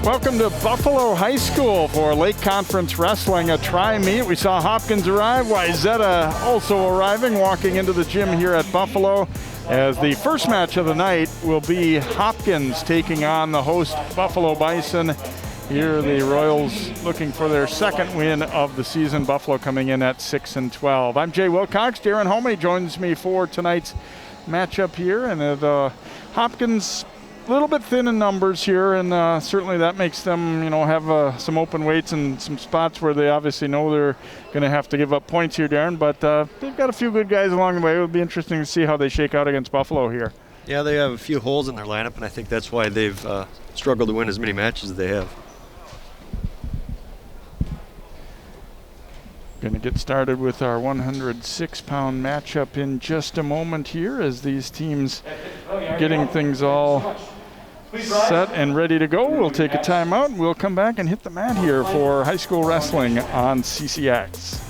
Welcome to Buffalo High School for Lake Conference Wrestling, a tri-meet. We saw Hopkins arrive, Wyzetta also arriving, walking into the gym here at Buffalo, as the first match of the night will be Hopkins taking on the host Buffalo Bison. Here the Royals looking for their second win of the season. Buffalo coming in at 6-12. I'm Jay Wilcox. Darren Homey joins me for tonight's matchup here, and Hopkins a little bit thin in numbers here, and certainly that makes them, have some open weights and some spots where they obviously know they're going to have to give up points here, Darren. But they've got a few good guys along the way. It'll be interesting to see how they shake out against Buffalo here. Yeah, they have a few holes in their lineup, and I think that's why they've struggled to win as many matches as they have. Going to get started with our 106-pound matchup in just a moment here, as these teams getting things all set and ready to go. We'll take a timeout. We'll come back and hit the mat here for high school wrestling on CCX.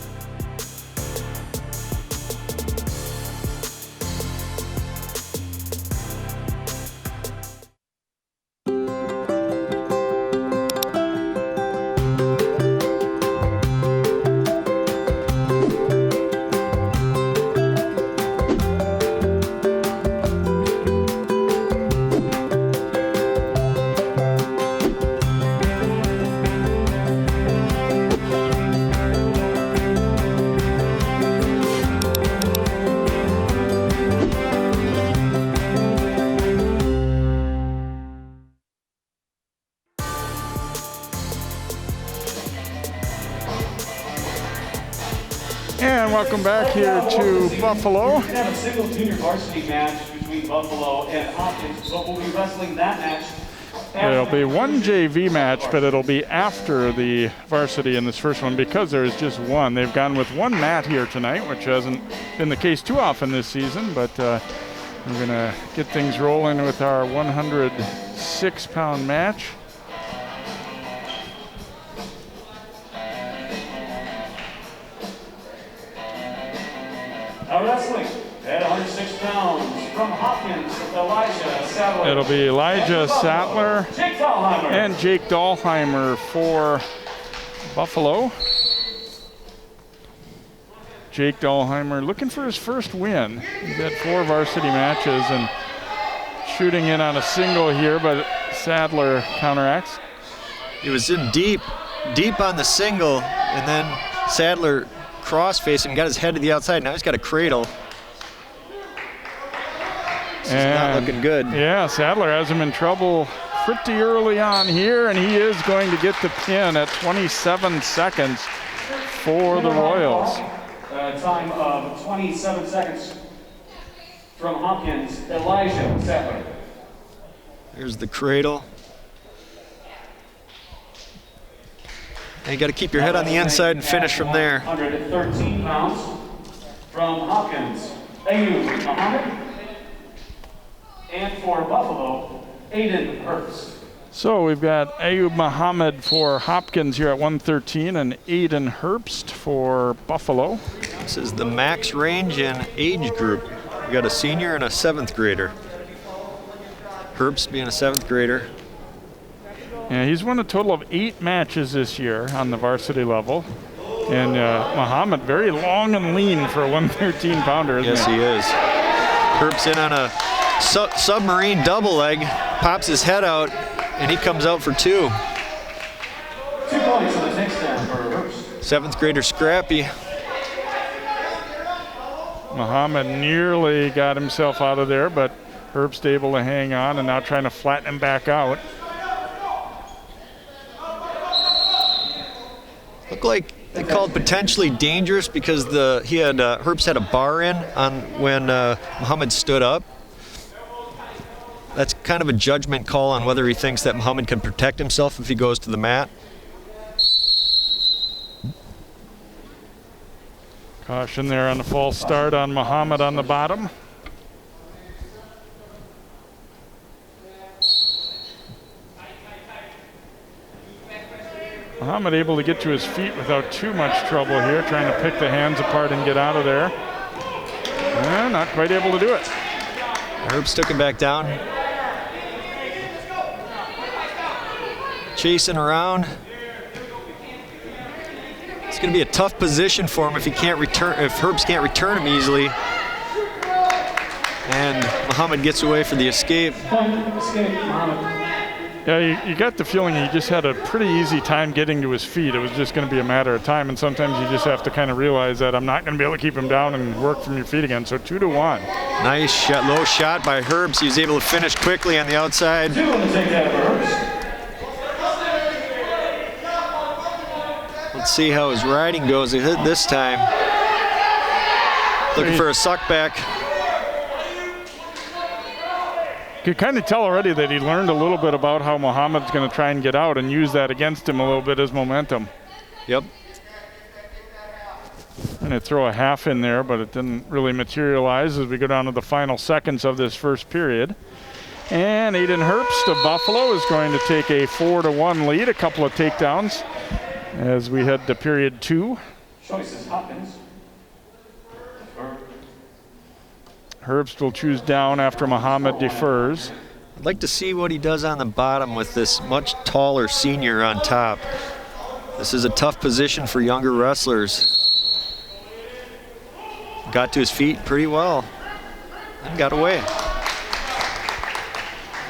And welcome back here to Buffalo. We're going to have a single junior varsity match between Buffalo and Hopkins, but we'll be wrestling that match. There'll be one JV match, but it'll be after the varsity in this first one because there is just one. They've gone with one mat here tonight, which hasn't been the case too often this season, but we're going to get things rolling with our 106-pound match. Now wrestling at 106 pounds from Hopkins, Elijah Sattler. It'll be Elijah Sattler and Jake Dahlheimer for Buffalo. Jake Dahlheimer looking for his first win. He's had 4 varsity matches and shooting in on a single here, but Sattler counteracts. He was in deep on the single, and then Sattler cross-facing, got his head to the outside. Now he's got a cradle. This is not looking good. Yeah, Sattler has him in trouble pretty early on here, and he is going to get the pin at 27 seconds for the Royals. Time of 27 seconds from Hopkins, Elijah Sattler. There's the cradle. And you got to keep your head on the inside and finish from there. 113 pounds from Hopkins, Ayub Muhammad. And for Buffalo, Aiden Herbst. So we've got Ayub Muhammad for Hopkins here at 113 and Aiden Herbst for Buffalo. This is the max range and age group. We got a senior and a 7th grader. Herbst being a 7th grader. Yeah, he's won a total of 8 matches this year on the varsity level. And Muhammad, very long and lean for a 113-pounder, isn't he? Yes, he is. Herbst in on a submarine double leg, pops his head out, and he comes out for 2. 2 points on the takedown for Herbst. 7th grader Scrappy. Muhammad nearly got himself out of there, but Herbst able to hang on and now trying to flatten him back out. Looked like they called potentially dangerous because Herbst had a bar in on when Muhammad stood up. That's kind of a judgment call on whether he thinks that Muhammad can protect himself if he goes to the mat. Caution there on the false start on Muhammad on the bottom. Muhammad able to get to his feet without too much trouble here, trying to pick the hands apart and get out of there. Not quite able to do it. Herbst took him back down. chasing around. It's going to be a tough position for him if Herbst can't return him easily. And Muhammad gets away for the escape. Yeah, you got the feeling he just had a pretty easy time getting to his feet. It was just going to be a matter of time, and sometimes you just have to kind of realize that I'm not going to be able to keep him down and work from your feet again. So 2-1. Nice shot, low shot by Herbst. He was able to finish quickly on the outside. Let's see how his riding goes this time. Looking for a suck back. You can kind of tell already that he learned a little bit about how Muhammad's going to try and get out and use that against him a little bit as momentum. Yep. And they throw a half in there, but it didn't really materialize as we go down to the final seconds of this first period. And Aiden Herbst of Buffalo is going to take a 4-1 lead, a couple of takedowns as we head to period 2. Choices Hopkins. Herbst will choose down after Muhammad defers. I'd like to see what he does on the bottom with this much taller senior on top. This is a tough position for younger wrestlers. Got to his feet pretty well and got away.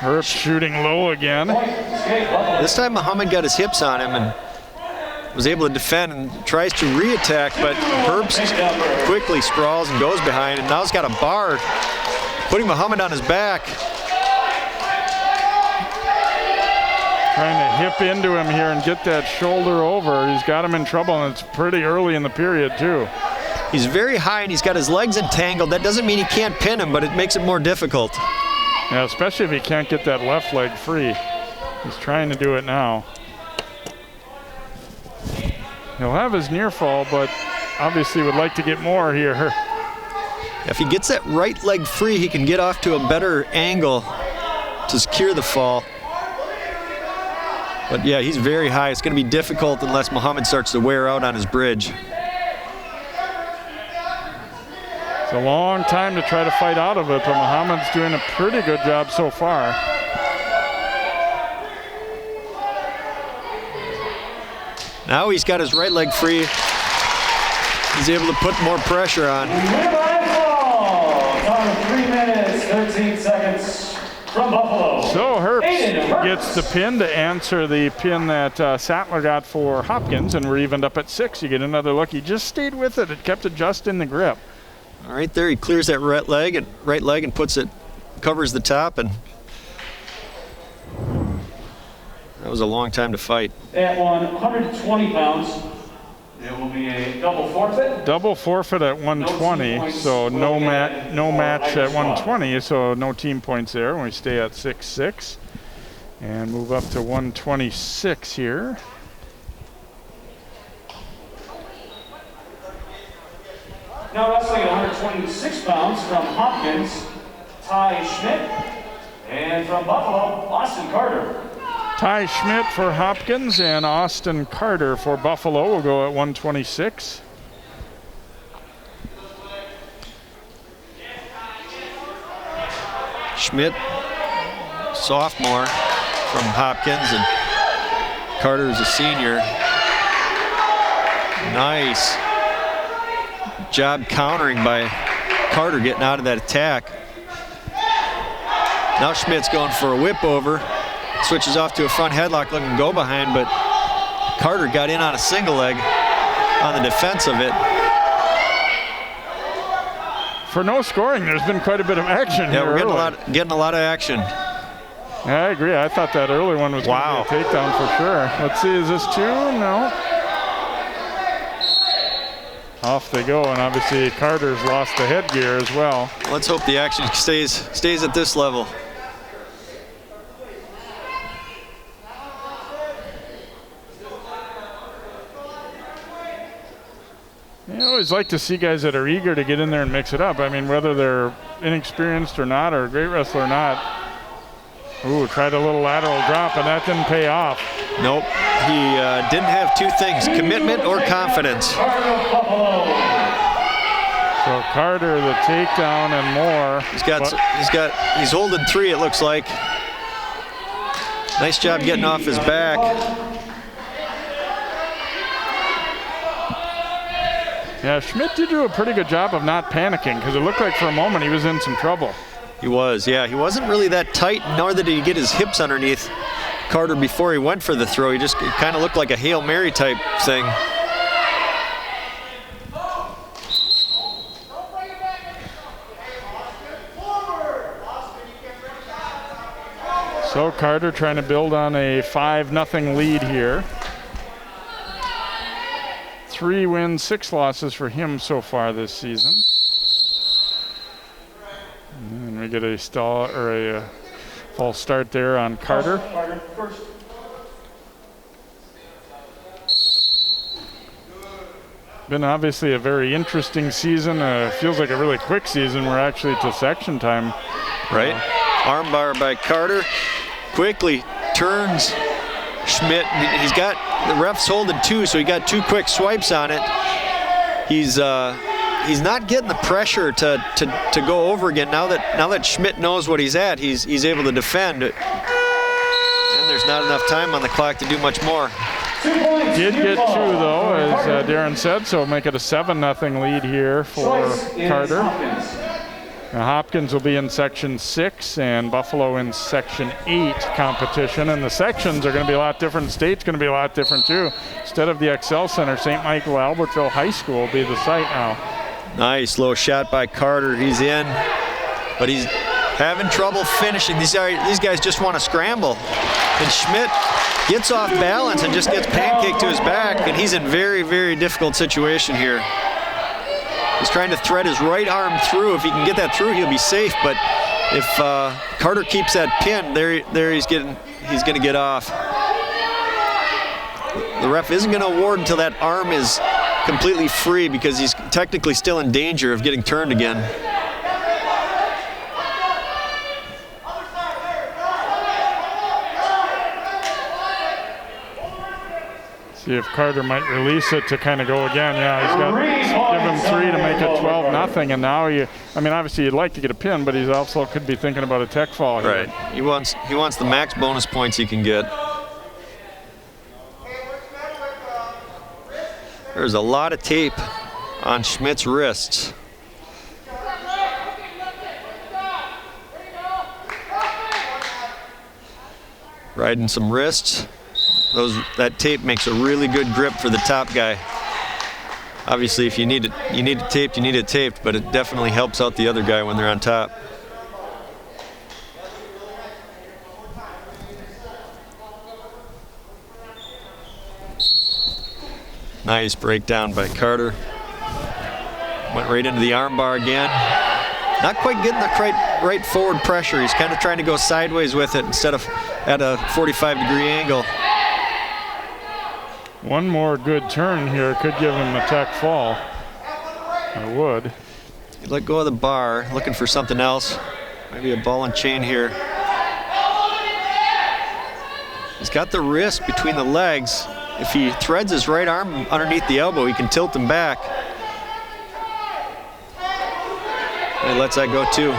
Herbst shooting low again. This time Muhammad got his hips on him and was able to defend and tries to re-attack, but Herbst quickly sprawls and goes behind, and now he's got a bar, putting Muhammad on his back. Trying to hip into him here and get that shoulder over. He's got him in trouble, and it's pretty early in the period, too. He's very high, and he's got his legs entangled. That doesn't mean he can't pin him, but it makes it more difficult. Yeah, especially if he can't get that left leg free. He's trying to do it now. He'll have his near fall, but obviously would like to get more here. If he gets that right leg free, he can get off to a better angle to secure the fall. But yeah, he's very high. It's going to be difficult unless Muhammad starts to wear out on his bridge. It's a long time to try to fight out of it, but Muhammad's doing a pretty good job so far. Now he's got his right leg free. He's able to put more pressure on. 3 minutes, 13 seconds from Buffalo. So Herbst gets the pin to answer the pin that Sattler got for Hopkins, and we're evened up at 6. You get another look. He just stayed with it. It kept it just in the grip. All right, there he clears that right leg and puts it, covers the top, and that was a long time to fight. At 120 pounds, it will be a double forfeit. Double forfeit at 120, so no match at 120, so no team points there. We stay at 6-6 and move up to 126 here. Now wrestling at 126 pounds from Hopkins, Ty Schmidt, and from Buffalo, Austin Carter. Ty Schmidt for Hopkins and Austin Carter for Buffalo will go at 126. Schmidt, sophomore from Hopkins, and Carter's a senior. Nice job countering by Carter, getting out of that attack. Now Schmidt's going for a whip over. Switches off to a front headlock, looking to go behind, but Carter got in on a single leg on the defense of it. For no scoring, there's been quite a bit of action here. Yeah, we're getting a lot of action. Yeah, I agree. I thought that early one was going to be a takedown for sure. Let's see, is this 2? No. Off they go, and obviously Carter's lost the headgear as well. Let's hope the action stays at this level. You always like to see guys that are eager to get in there and mix it up. I mean, whether they're inexperienced or not, or a great wrestler or not. Ooh, tried a little lateral drop, and that didn't pay off. Nope, he didn't have two things, commitment or confidence. So Carter, the takedown and more. He's holding 3, it looks like. Nice job getting off his back. Yeah, Schmidt did do a pretty good job of not panicking because it looked like for a moment he was in some trouble. He was, yeah. He wasn't really that tight, nor did he get his hips underneath Carter before he went for the throw. He just kind of looked like a Hail Mary type thing. So Carter trying to build on a 5-0 lead here. 3 wins, 6 losses for him so far this season. And we get a stall or a false start there on Carter. Been obviously a very interesting season. Feels like a really quick season. We're actually to section time. Right. Armbar by Carter. Quickly turns Schmidt. He's got the ref's holding 2, so he got 2 quick swipes on it. He's not getting the pressure to go over again. Now that Schmidt knows what he's at, he's able to defend. And there's not enough time on the clock to do much more. Did get 2 though, as Darren said, so make it a 7-0 lead here for Carter. Now Hopkins will be in Section 6 and Buffalo in Section 8 competition. And the sections are going to be a lot different. State's going to be a lot different too. Instead of the XL Center, St. Michael Albertville High School will be the site now. Nice low shot by Carter. He's in, but he's having trouble finishing. These guys just want to scramble. And Schmidt gets off balance and just gets pancaked to his back, and he's in very, very difficult situation here. He's trying to thread his right arm through. If he can get that through, he'll be safe. But if Carter keeps that pin, there he's going to get off. The ref isn't going to award until that arm is completely free because he's technically still in danger of getting turned again. See if Carter might release it to kind of go again. Yeah, he's got give him 3 to make it 12-0, and now obviously you'd like to get a pin, but he's also could be thinking about a tech fall here. Right. He wants the max bonus points he can get. There's a lot of tape on Schmidt's wrists. Riding some wrists. That tape makes a really good grip for the top guy. Obviously, if you need it taped, but it definitely helps out the other guy when they're on top. Nice breakdown by Carter. Went right into the armbar again. Not quite getting the right forward pressure. He's kind of trying to go sideways with it instead of at a 45-degree angle. One more good turn here could give him a tech fall. I would. He let go of the bar, looking for something else. Maybe a ball and chain here. He's got the wrist between the legs. If he threads his right arm underneath the elbow, he can tilt him back. And he lets that go too.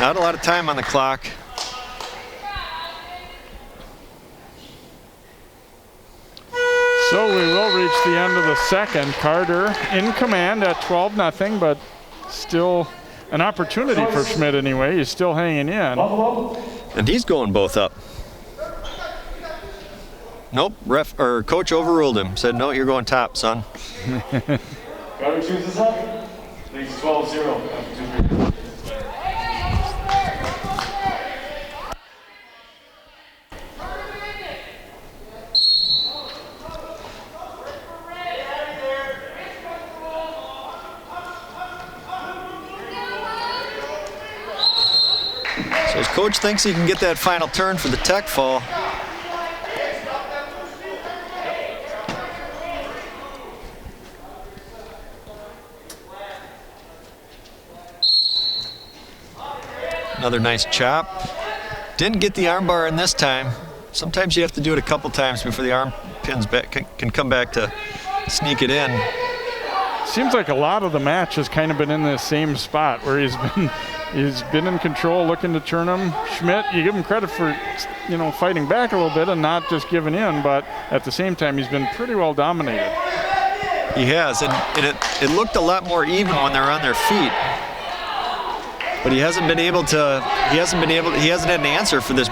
Not a lot of time on the clock. So we will reach the end of the second. Carter in command at 12-0, but still an opportunity for Schmidt anyway. He's still hanging in. And he's going both up. Nope, coach overruled him. Said, no, you're going top, son. Carter chooses up. Leads 12-0 after 2 periods. So his coach thinks he can get that final turn for the tech fall. Another nice chop. Didn't get the armbar in this time. Sometimes you have to do it a couple times before the arm pins back can come back to sneak it in. Seems like a lot of the match has kind of been in the same spot where he's been He's been in control, looking to turn him. Schmidt, you give him credit for, fighting back a little bit and not just giving in, but at the same time, he's been pretty well dominated. He has, and it looked a lot more even when they're on their feet. But he hasn't had an answer for this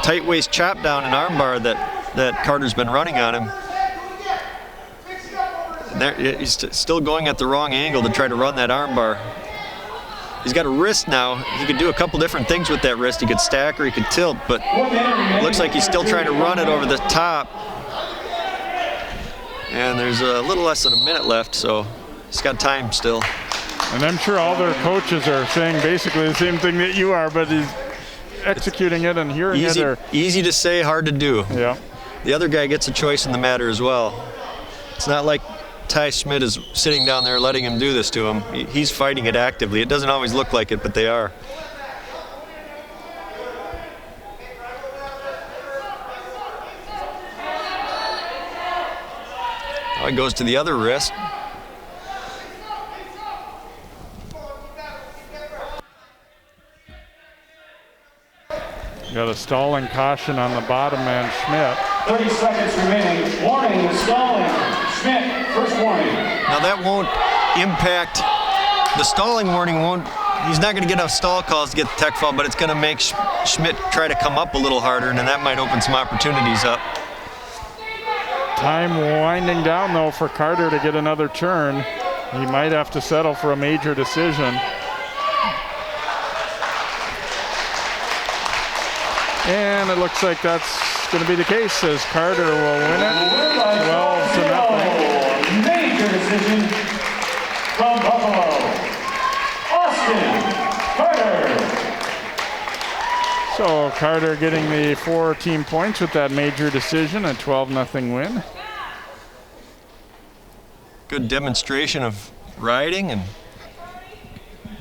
tight waist chop down and armbar that Carter's been running on him. He's still going at the wrong angle to try to run that armbar. He's got a wrist now. He could do a couple different things with that wrist. He could stack or he could tilt, but it looks like he's still trying to run it over the top. And there's a little less than a minute left, so he's got time still. And I'm sure all their coaches are saying basically the same thing that you are, but he's executing it and hearing it. Easy to say, hard to do. Yeah. The other guy gets a choice in the matter as well. It's not like Ty Schmidt is sitting down there letting him do this to him. He's fighting it actively. It doesn't always look like it, but they are. Now he goes to the other wrist. Got a stalling caution on the bottom man, Schmidt. 30 seconds remaining. Warning, stalling. Schmidt, first warning. Now that won't impact, the stalling warning won't, he's not going to get enough stall calls to get the tech foul, but it's going to make Schmidt try to come up a little harder, and then that might open some opportunities up. Time winding down though for Carter to get another turn. He might have to settle for a major decision. And it looks like that's going to be the case as Carter will win it 12-0. Major decision from Buffalo. Austin Carter. So Carter getting the 4 team points with that major decision, a 12-0 win. Good demonstration of riding and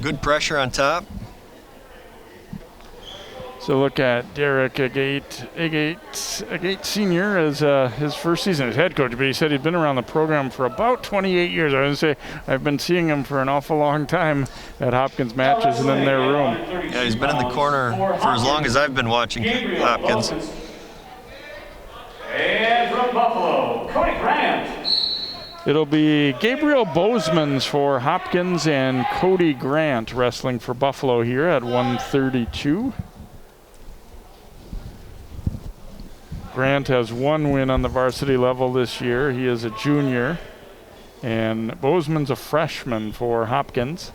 good pressure on top. So look at Derek Agate Sr. as his first season as head coach, but he said he'd been around the program for about 28 years. I was going to say, I've been seeing him for an awful long time at Hopkins matches and in their room. Yeah, he's been in the corner for as long as I've been watching Hopkins. And from Buffalo, Cody Grant. It'll be Gabriel Bozeman's for Hopkins and Cody Grant wrestling for Buffalo here at 132. Grant has 1 win on the varsity level this year. He is a junior. And Bozeman's a freshman for Hopkins.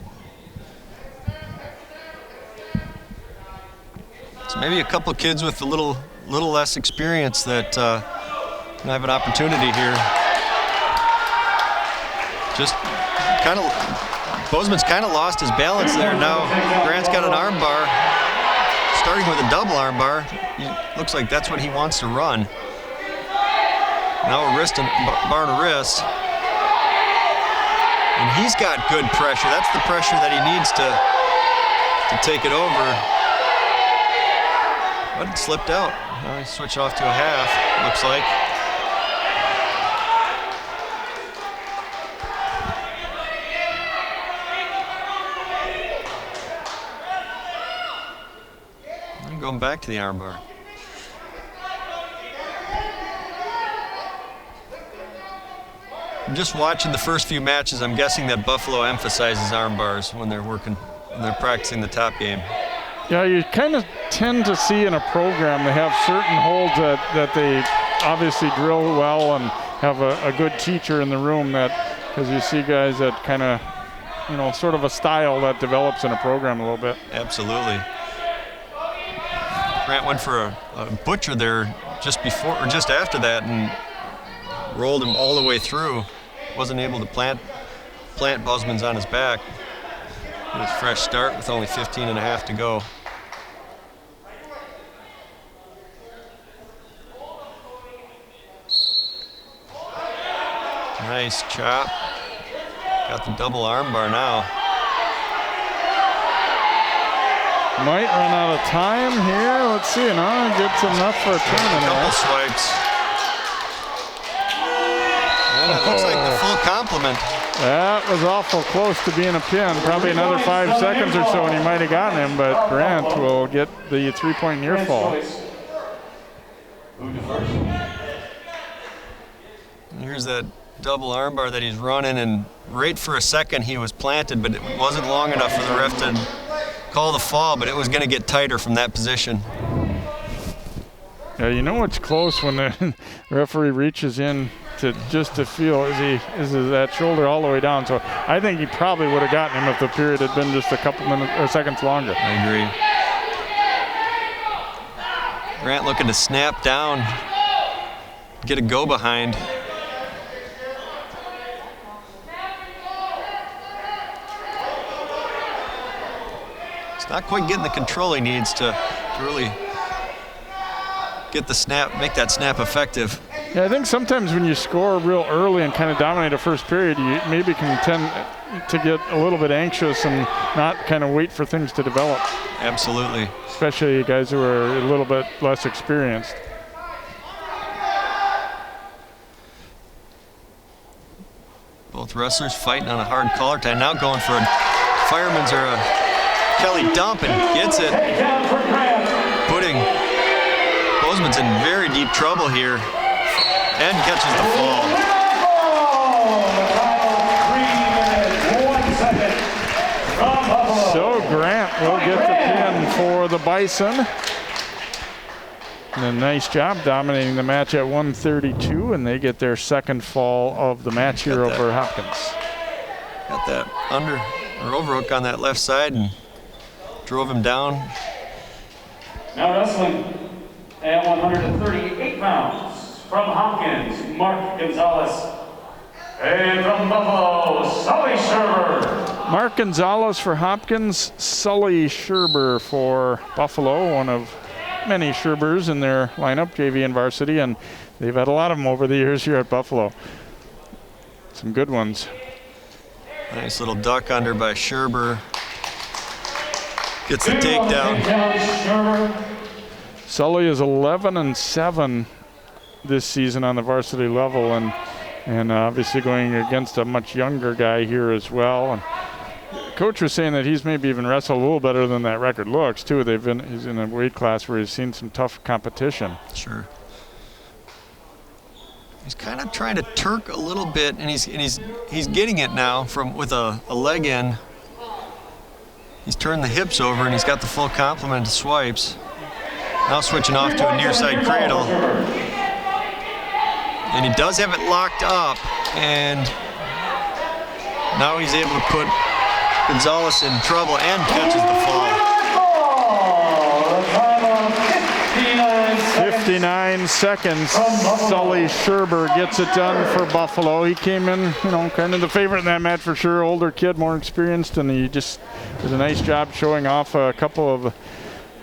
So maybe a couple kids with a little less experience that can have an opportunity here. Just kind of, Bozeman's kind of lost his balance there. Now Grant's got an arm bar. Starting with a double arm bar, looks like that's what he wants to run. Now a wrist and bar to wrist. And he's got good pressure. That's the pressure that he needs to take it over. But it slipped out. Now he switched off to a half, looks like. Going back to the armbar. I'm just watching the first few matches. I'm guessing that Buffalo emphasizes arm bars when they're practicing the top game. Yeah, you kind of tend to see in a program they have certain holds that they obviously drill well and have a good teacher in the room, that because you see guys that kind of, sort of a style that develops in a program a little bit. Absolutely. Grant went for a butcher there just before or just after that and rolled him all the way through. Wasn't able to plant Bozeman's on his back. Get a fresh start with only 15 and a half to go. Nice chop. Got the double arm bar now. Might run out of time here. Let's see, gets enough for a turn. A couple swipes. And it looks like the full complement. That was awful close to being a pin. Probably another 5 seconds or so and he might have gotten him, but Grant will get the 3-point near fall. Here's that double armbar that he's running, and right for a second he was planted, but it wasn't long enough for the ref to call the fall, but it was going to get tighter from that position. Yeah, you know it's close when the referee reaches in to feel is that shoulder all the way down. So I think he probably would have gotten him if the period had been just a couple minutes or seconds longer. I agree. Grant looking to snap down, get a go behind. It's not quite getting the control he needs to really get the snap, make that snap effective. Yeah, I think sometimes when you score real early and kind of dominate a first period, you maybe can tend to get a little bit anxious and not kind of wait for things to develop. Absolutely. Especially guys who are a little bit less experienced. Both wrestlers fighting on a hard collar tie. Now going for a fireman's or a Kelly dump and gets it. Putting Bozeman's in very deep trouble here and catches the fall. So Grant will get the pin for the Bison. And a nice job dominating the match at 132, and they get their second fall of the match here over Hopkins. Got that under or overhook on that left side and drove him down. Now wrestling at 138 pounds from Hopkins, Mark Gonzalez. And from Buffalo, Sully Sherber. Mark Gonzalez for Hopkins, Sully Sherber for Buffalo, one of many Sherbers in their lineup, JV and varsity, and they've had a lot of them over the years here at Buffalo. Some good ones. Nice little duck under by Sherber. Gets the takedown. Sully is 11-7 this season on the varsity level, and obviously going against a much younger guy here as well. And Coach was saying that he's maybe even wrestled a little better than that record looks too. He's in a weight class where he's seen some tough competition. Sure. He's kind of trying to Turk a little bit, and he's getting it now with a leg in. He's turned the hips over and he's got the full complement of swipes. Now switching off to a near side cradle. And he does have it locked up, and now he's able to put Gonzalez in trouble and catches the fall. 59 seconds. Sully Sherber gets it done for Buffalo. He came in, kind of the favorite in that match for sure. Older kid, more experienced, and he just did a nice job showing off a couple of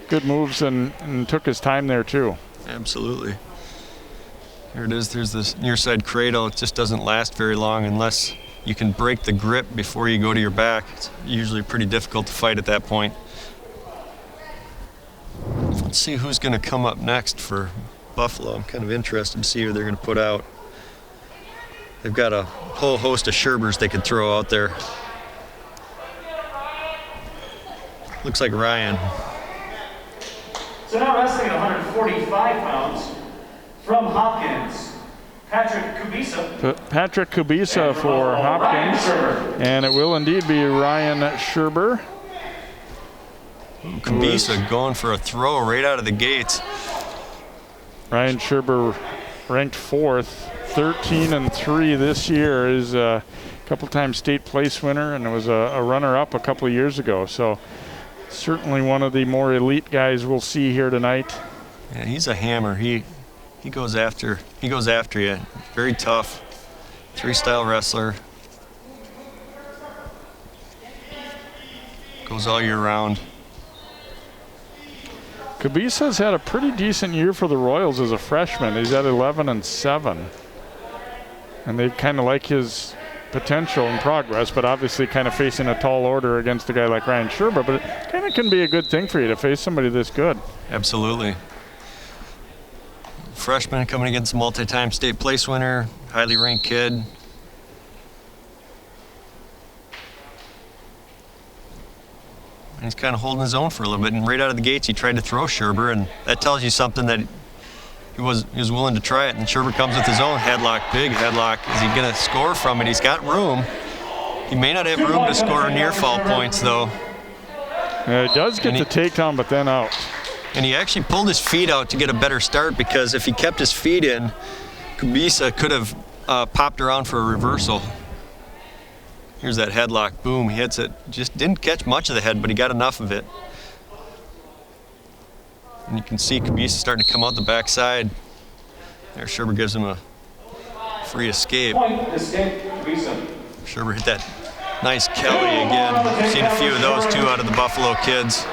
good moves and took his time there too. Absolutely. Here it is. There's this near side cradle. It just doesn't last very long unless you can break the grip before you go to your back. It's usually pretty difficult to fight at that point. Let's see who's going to come up next for Buffalo. I'm kind of interested to see who they're going to put out. They've got a whole host of Sherbers they could throw out there. Looks like Ryan. So now wrestling at 145 pounds from Hopkins, Patrick Kubisa. Patrick Kubisa for Hopkins, and it will indeed be Ryan Sherber. Kubisa going for a throw right out of the gates. Ryan Sherber ranked 4th, 13-3 this year. Is a couple-time state place winner and was a runner-up a couple of years ago. So certainly one of the more elite guys we'll see here tonight. Yeah, he's a hammer. He goes after you. Very tough. 3-style wrestler. Goes all year round. Kubisa's had a pretty decent year for the Royals as a freshman. He's at 11-7. And they kind of like his potential and progress, but obviously kind of facing a tall order against a guy like Ryan Sherber, but it kind of can be a good thing for you to face somebody this good. Absolutely. Freshman coming against a multi-time state place winner, highly ranked kid. And he's kind of holding his own for a little bit. And right out of the gates, he tried to throw Scherber, and that tells you something that he was willing to try it. And Scherber comes with his own headlock, big headlock. Is he going to score from it? He's got room. He may not have room to score near foul points, though. Yeah, he does get the takedown, but then out. And he actually pulled his feet out to get a better start, because if he kept his feet in, Kubisa could have popped around for a reversal. Here's that headlock. Boom, he hits it. Just didn't catch much of the head, but he got enough of it. And you can see Kubisa starting to come out the backside. There, Scherber gives him a free escape. Scherber hit that nice Kelly again. Seen a few of those too out of the Buffalo kids.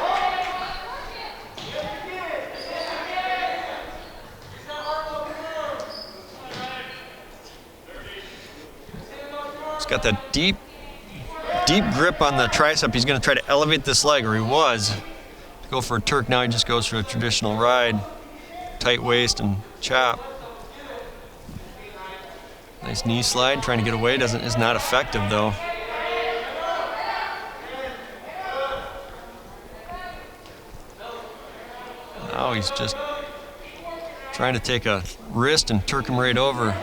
He's got that deep grip on the tricep. He's going to try to elevate this leg, or he was. To go for a Turk now, he just goes for a traditional ride. Tight waist and chop. Nice knee slide, trying to get away. Is not effective though. Now he's just trying to take a wrist and Turk him right over.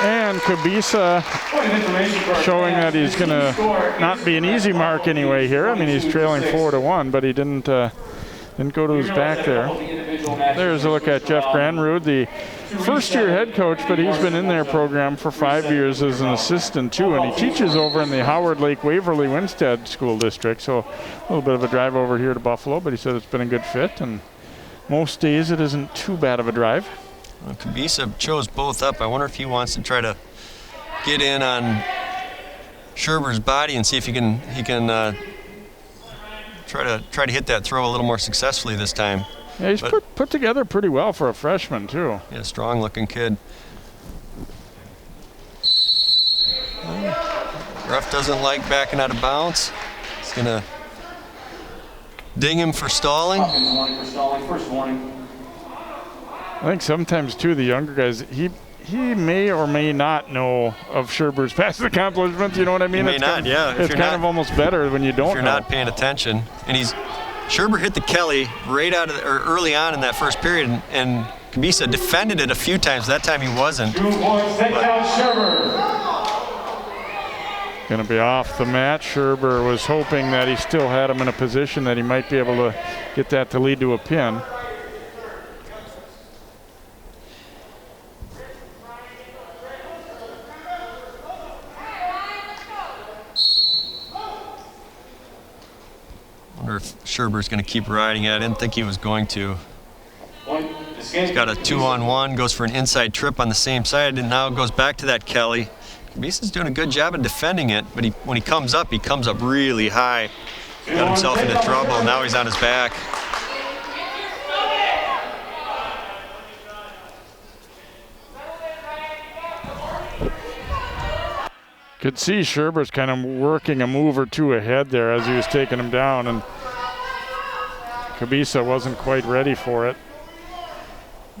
And Kubisa showing that he's going to not be an easy mark anyway here. I mean, he's trailing 4-1, but he didn't go to his back there. There's a look at Jeff Granrud, the first-year head coach, but he's been in their program for 5 years as an assistant too, and he teaches over in the Howard Lake Waverly Winstead School District. So a little bit of a drive over here to Buffalo, but he said it's been a good fit, and most days it isn't too bad of a drive. Well, Kubisa chose both up. I wonder if he wants to try to get in on Scherber's body and see if he can try to hit that throw a little more successfully this time. Yeah, he's put together pretty well for a freshman too. Yeah, strong-looking kid. Ref doesn't like backing out of bounds. He's gonna ding him for stalling. First warning. I think sometimes too the younger guys, he may or may not know of Scherber's past accomplishments. You know what I mean? He may not, yeah. It's kind of almost better when you don't. If you're not paying attention. And Scherber hit the Kelly right early on in that first period, and Kubisa defended it a few times. That time he wasn't. 2 points, takedown Scherber. Going to be off the mat. Scherber was hoping that he still had him in a position that he might be able to get that to lead to a pin. Wonder if Scherber's going to keep riding it. I didn't think he was going to. He's got a 2-on-1, goes for an inside trip on the same side, and now goes back to that Kelly. Kubisa's doing a good job of defending it, but when he comes up really high. Got himself into trouble. Now he's on his back. Could see Scherber's kind of working a move or two ahead there as he was taking him down, and Kubisa wasn't quite ready for it.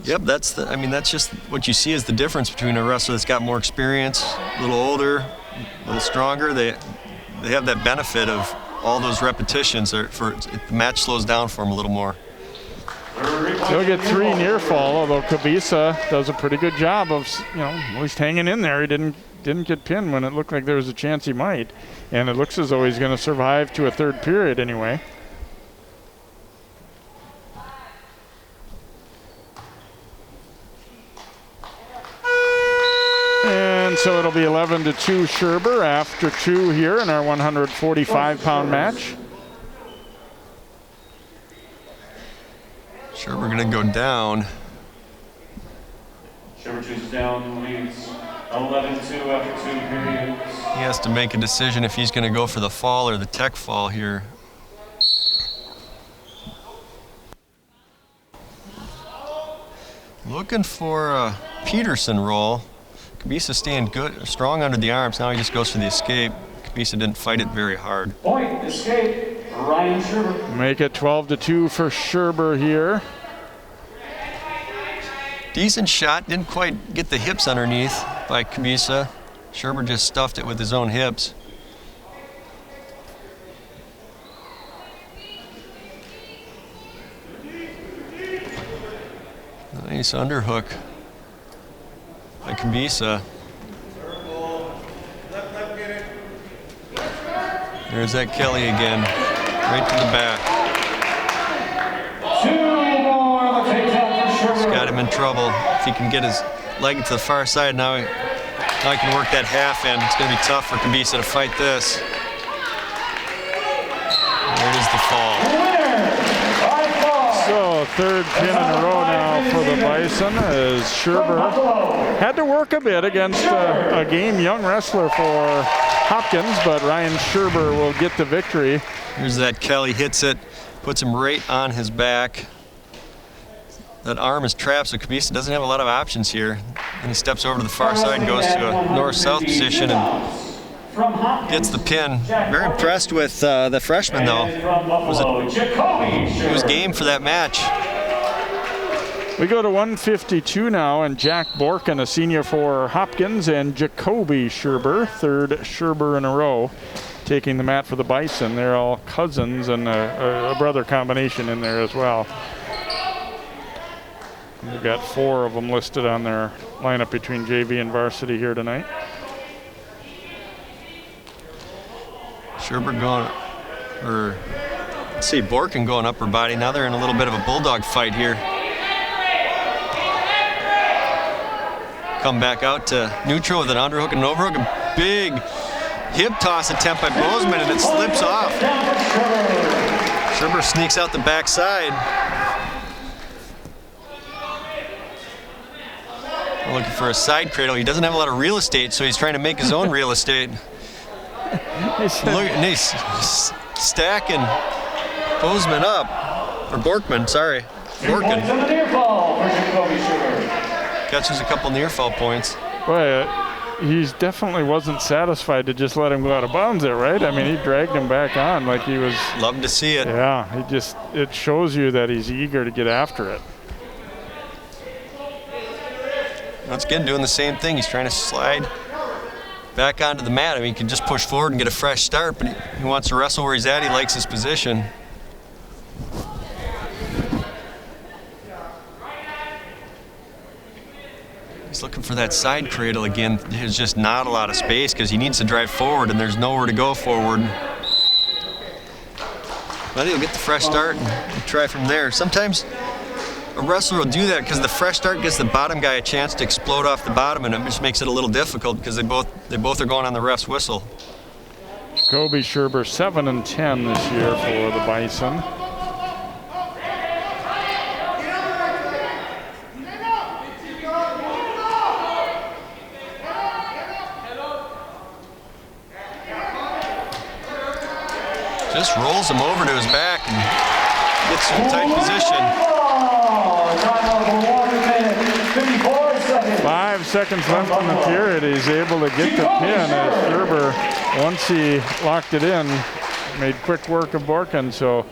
Yep, that's just what you see is the difference between a wrestler that's got more experience, a little older, a little stronger. They have that benefit of all those repetitions. The match slows down for them a little more. He'll get 3 near fall, although Kubisa does a pretty good job of, at least hanging in there. He didn't get pinned when it looked like there was a chance he might, and it looks as though he's going to survive to a third period anyway. And so it'll be 11-2 Scherber after 2 here in our 145-pound match. Scherber going to go down. Scherber chooses down, leads 11-2 after 2 periods. He has to make a decision if he's going to go for the fall or the tech fall here. Looking for a Peterson roll. Kubisa staying strong under the arms. Now he just goes for the escape. Kubisa didn't fight it very hard. Point, escape, Ryan Scherber. Make it 12-2 for Scherber here. Decent shot, didn't quite get the hips underneath by Kubisa. Scherber just stuffed it with his own hips. Nice underhook by Kabisa. There's that Kelly again, right to the back. He's got him in trouble. If he can get his leg to the far side, now he can work that half end. It's going to be tough for Kabisa to fight this. There is the fall. So third pin in a row now for the Bison as Scherber had to work a bit against a game young wrestler for Hopkins, but Ryan Scherber will get the victory. Here's that Kelly, hits it, puts him right on his back. That arm is trapped, so Kabisa doesn't have a lot of options here. And he steps over to the far side and goes to a north-south position and gets the pin. Very impressed with the freshman, though. He was game for that match. We go to 152 now, and Jack Borkin, a senior for Hopkins, and Jacoby Scherber, third Scherber in a row, taking the mat for the Bison. They're all cousins and a brother combination in there as well. We've got 4 of them listed on their lineup between JV and varsity here tonight. Scherber going, or let's see, Borkin going upper body. Now they're in a little bit of a bulldog fight here. Come back out to neutral with an underhook and an overhook. A big hip toss attempt by Bozeman, and it slips off. Scherber sneaks out the backside. We're looking for a side cradle. He doesn't have a lot of real estate, so he's trying to make his own real estate. Look, nice stacking Bozeman up, or Borkman, sorry. Borkin. Catches a couple near fall points. Boy, he definitely wasn't satisfied to just let him go out of bounds there, right? I mean, he dragged him back on like he was. Love to see it. Yeah, it shows you that he's eager to get after it. Once again, doing the same thing. He's trying to slide back onto the mat. I mean, he can just push forward and get a fresh start, but he wants to wrestle where he's at. He likes his position. He's looking for that side cradle again. There's just not a lot of space because he needs to drive forward and there's nowhere to go forward. But he'll get the fresh start and try from there. Sometimes a wrestler will do that because the fresh start gives the bottom guy a chance to explode off the bottom, and it just makes it a little difficult because they both are going on the ref's whistle. Jacoby Scherber 7-10 this year for the Bison. Just rolls him over to his back and gets to a tight position. 5 seconds left in the period. He's able to get the pin as Scherber, once he locked it in, made quick work of Borkin. So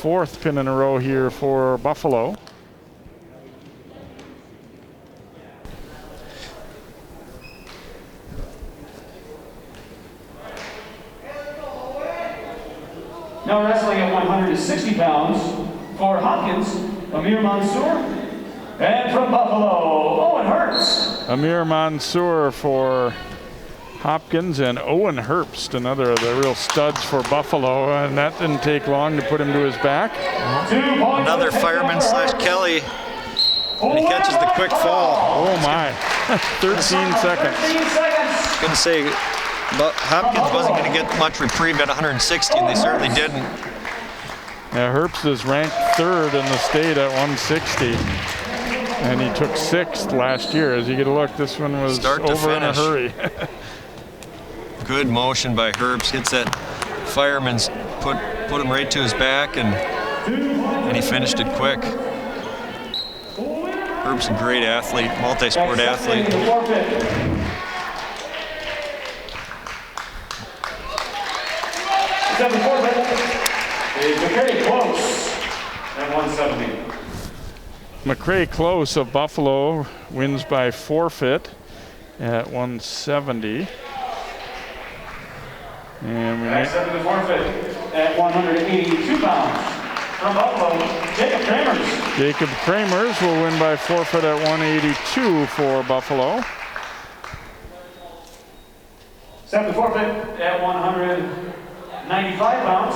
4th pin in a row here for Buffalo. Now wrestling at 160 pounds for Hopkins, Amir Mansour. And from Buffalo, Owen Herbst. Amir Mansour for Hopkins and Owen Herbst, another of the real studs for Buffalo. And that didn't take long to put him to his back. Another fireman / Kelly. And he catches the quick fall. Oh my, 13 seconds. I was going to say, but Hopkins wasn't going to get much reprieve at 160, and they certainly didn't. Yeah, Herbst is ranked 3rd in the state at 160. And he took 6th last year. As you get a look, this one was over in a hurry. Good motion by Herbst. Hits that fireman's, put him right to his back, and he finished it quick. Herbst's a great athlete, multi-sport athlete. McCray Close at 170. McCray Close of Buffalo wins by forfeit at 170. And we next up in the forfeit at 182 pounds From Buffalo, Jacob Kramers. Jacob Kramers will win by forfeit at 182 for Buffalo. Second forfeit at 195 pounds.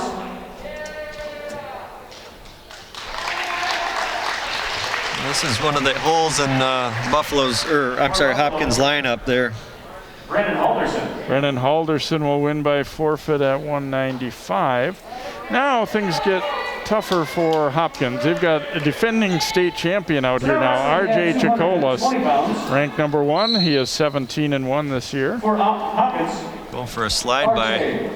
This is one of the holes in Hopkins lineup there. Brennan Halderson. Brennan Halderson will win by forfeit at 195. Now things get tougher for Hopkins. They've got a defending state champion out here now, R.J. Chikolas, ranked number 1. He is 17-1 this year. For Hopkins. Going for a slide by.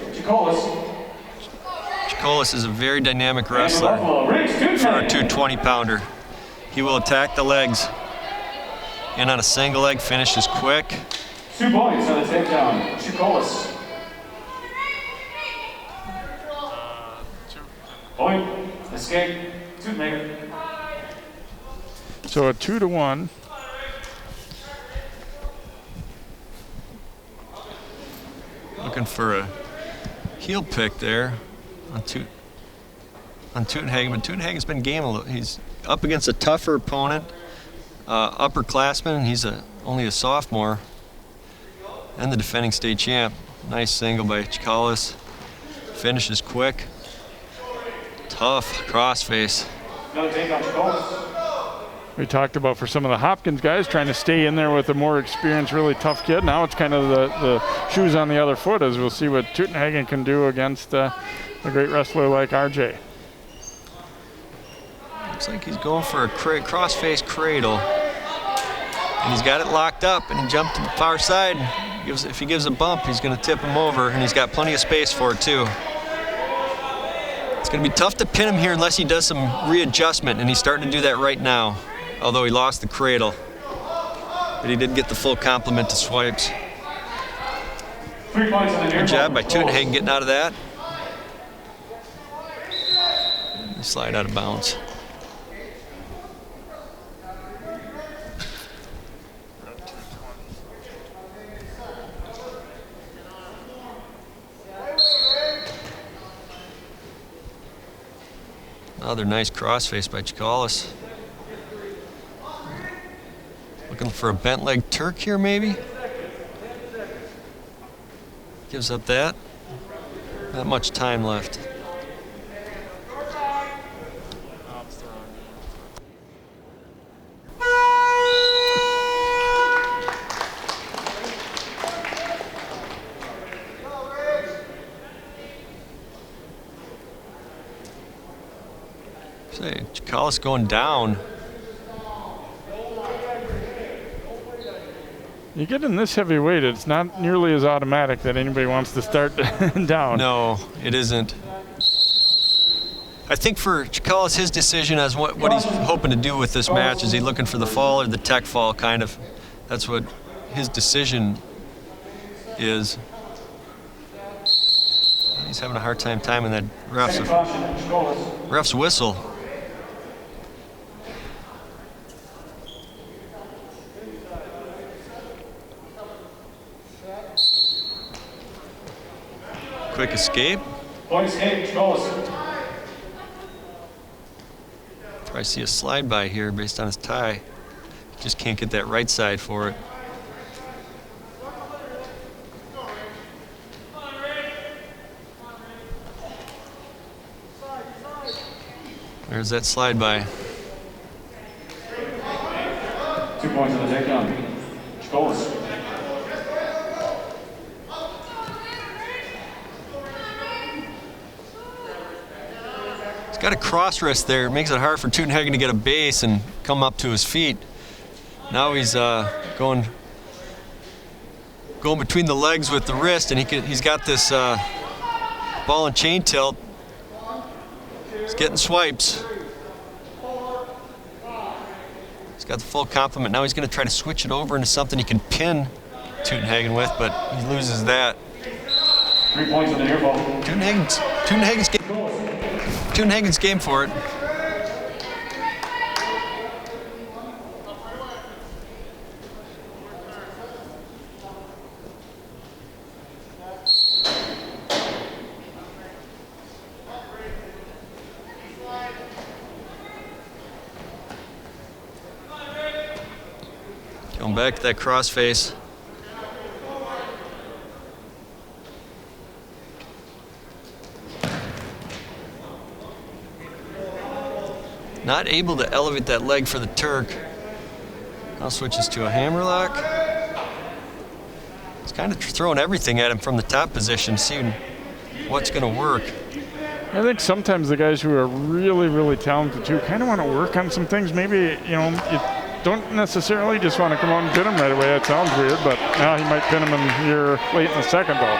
Chikolas is a very dynamic wrestler for a 220-pounder. He will attack the legs. And on a single leg, finishes quick. 2 points on the takedown. Chikolas. Point. Escape. 2 maker. So a 2-1. Looking for a heel pick there on Tutenhagen, but Tutenhagen's been game a little. He's up against a tougher opponent, upperclassman. He's only a sophomore, and the defending state champ. Nice single by Chikolas. Finishes quick. Tough crossface. Another take on Chikolas. We talked about for some of the Hopkins guys trying to stay in there with a more experienced, really tough kid. Now it's kind of the shoes on the other foot, as we'll see what Tutenhagen can do against a great wrestler like RJ. Looks like he's going for a crossface cradle. And he's got it locked up, and he jumped to the far side. If he gives a bump, he's going to tip him over, and he's got plenty of space for it, too. It's going to be tough to pin him here unless he does some readjustment, and he's starting to do that right now, although he lost the cradle. But he did get the full complement to swipes. 3 points on the Good job by Tutenhagen getting out of that. Slide out of bounds. Another nice crossface by Chikolas. Looking for a bent leg Turk here, maybe? Gives up that. Not much time left. Chikolas going down. You get in this heavy weight, it's not nearly as automatic that anybody wants to start down. No, it isn't. I think for Chikolas, his decision as what he's hoping to do with this match, is he looking for the fall or the tech fall, kind of. That's what his decision is. He's having a hard time timing that ref's whistle. Quick escape. Point escape, Chikolas. Probably see a slide by here based on his tie. Just can't get that right side for it. There's that slide by. 2 points on the takedown. Chikolas. Got a cross wrist there. It makes it hard for Tutenhagen to get a base and come up to his feet. Now he's going between the legs with the wrist, and he's got this ball and chain tilt. He's getting swipes. He's got the full complement. Now he's going to try to switch it over into something he can pin Tutenhagen with, but he loses that. 3 points on the near ball. Tutenhagen's game for it. Come back to that crossface. Not able to elevate that leg for the Turk. Now switches to a hammerlock. He's kind of throwing everything at him from the top position, seeing what's going to work. I think sometimes the guys who are really, really talented too kind of want to work on some things. Maybe, you know, you don't necessarily just want to come out and pin him right away. That sounds weird, but now he might pin him in here late in the second though.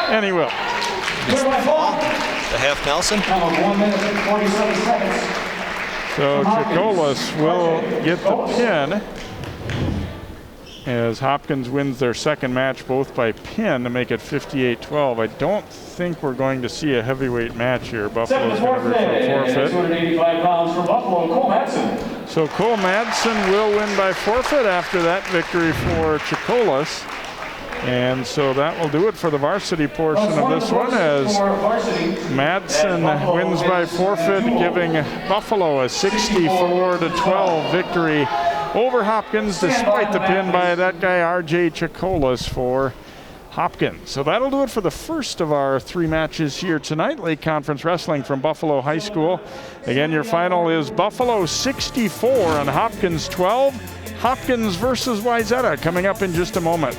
And he will. It's the half Nelson. 1 minute and 47 seconds. So Chikolas will get the pin as Hopkins wins their second match both by pin to make it 58-12. I don't think we're going to see a heavyweight match here. Buffalo's going to forfeit. 285 pounds for Buffalo, Cole Madsen. So Cole Madsen will win by forfeit after that victory for Chikolas. And so that will do it for the varsity portion of this one as Madsen wins by forfeit, giving Buffalo a 64-12 victory over Hopkins despite the pin by that guy R.J. Chikolas for Hopkins. So that'll do it for the first of our 3 matches here tonight. Lake Conference Wrestling from Buffalo High School. Again, your final is Buffalo 64 and Hopkins 12. Hopkins versus Wayzata coming up in just a moment.